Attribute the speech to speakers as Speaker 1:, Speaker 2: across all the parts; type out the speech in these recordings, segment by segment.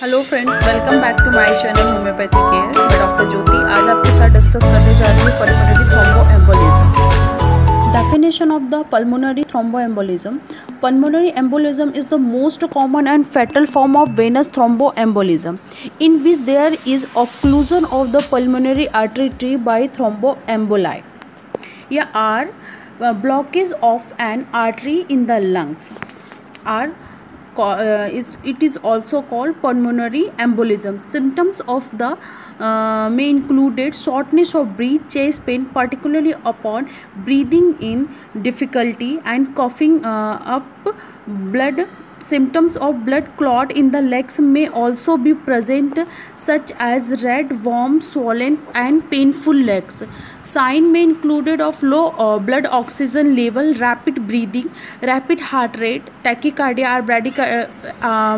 Speaker 1: Hello friends, welcome back to my channel homeopathy care. मैं doctor Jyoti आज आपके साथ डिस्कस करने जा रही हूँ pulmonary thromboembolism. Definition of the pulmonary thromboembolism. Pulmonary embolism is the most common and fatal form of venous thromboembolism, in which there is occlusion of the pulmonary artery by thromboemboli. Are blockage of an artery in the lungs. It is also called pulmonary embolism. Symptoms of the may included shortness of breath, chest pain, particularly upon breathing in difficulty, and coughing up blood. Symptoms of blood clot in the legs may also be present, such as red, warm, swollen, and painful legs. Sign may include of low blood oxygen level, rapid breathing, rapid heart rate, tachycardia or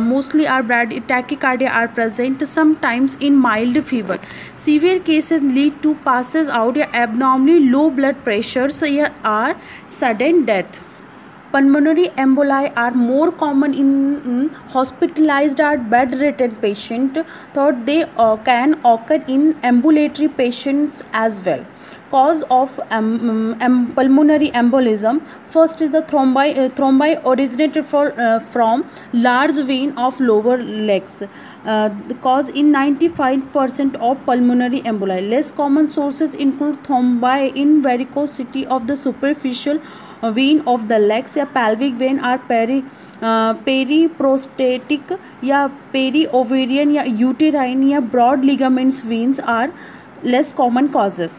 Speaker 1: mostly tachycardia are present, sometimes in mild fever. Severe cases lead to passes out या abnormally low blood pressures or sudden death. Pulmonary emboli are more common in hospitalized or bedridden patients, though they can occur in ambulatory patients as well. Cause of pulmonary embolism. First is the thrombi originated from large vein of lower legs. The cause in 95% of pulmonary emboli. Less common sources include thrombi in varicosity of the superficial vein of the legs या pelvic vein or periprostatic या periovarian या uterine या broad ligaments veins are less common causes.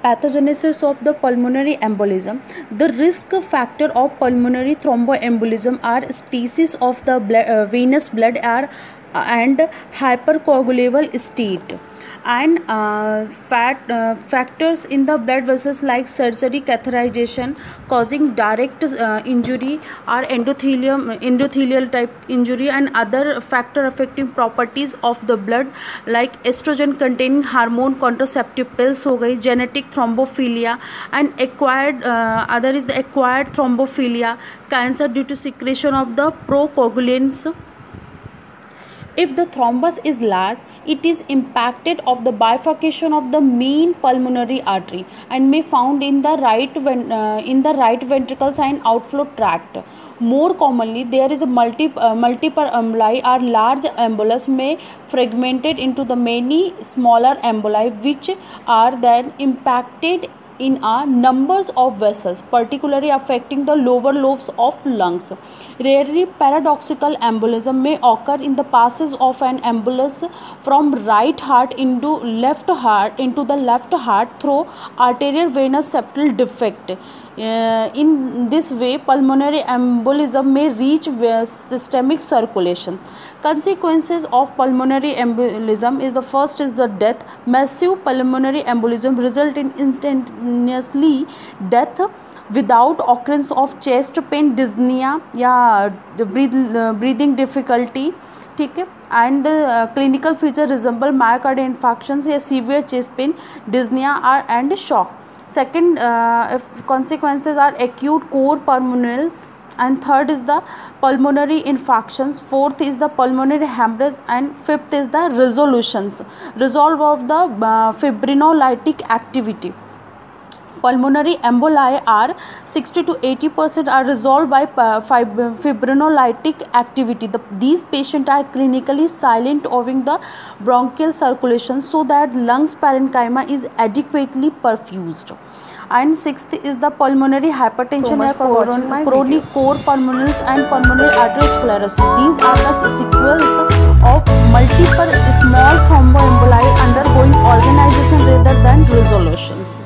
Speaker 1: Pathogenesis of the pulmonary embolism. The risk factor of pulmonary thromboembolism are stasis of the venous blood and hypercoagulable state, and factors in the blood vessels like surgery, catheterization causing direct injury or endothelial type injury, and other factor affecting properties of the blood like estrogen containing hormone contraceptive pills हो गई, genetic thrombophilia, and other is the acquired thrombophilia, cancer due to secretion of the procoagulants. If the thrombus is large, it is impacted of the bifurcation of the main pulmonary artery and may found in the right ventricles and outflow tract. More commonly, there is a multiple emboli or large embolus may fragmented into the many smaller emboli, which are then impacted in a numbers of vessels, particularly affecting the lower lobes of lungs. Rarely, paradoxical embolism may occur in the passes of an embolus from right heart into the left heart through arterial venous septal defect. In this way, pulmonary embolism may reach systemic circulation. Consequences of pulmonary embolism is the first is the death. Massive pulmonary embolism result in instantaneously death without occurrence of chest pain, dyspnea या breathing difficulty. ठीक है, and clinical feature resemble myocardial infarctions या severe chest pain, dyspnea and shock. Second consequences are acute core pulmonalis, and third is the pulmonary infarctions, fourth is the pulmonary hemorrhage, and fifth is the resolve of the fibrinolytic activity. Pulmonary emboli are 60 to 80% are resolved by fibrinolytic activity. These patients are clinically silent owing the bronchial circulation, so that lungs parenchyma is adequately perfused. And sixth is the pulmonary hypertension, chronic core pulmonalis, and pulmonary arteriosclerosis. These are the sequels of multiple small thromboemboli undergoing organization rather than resolutions.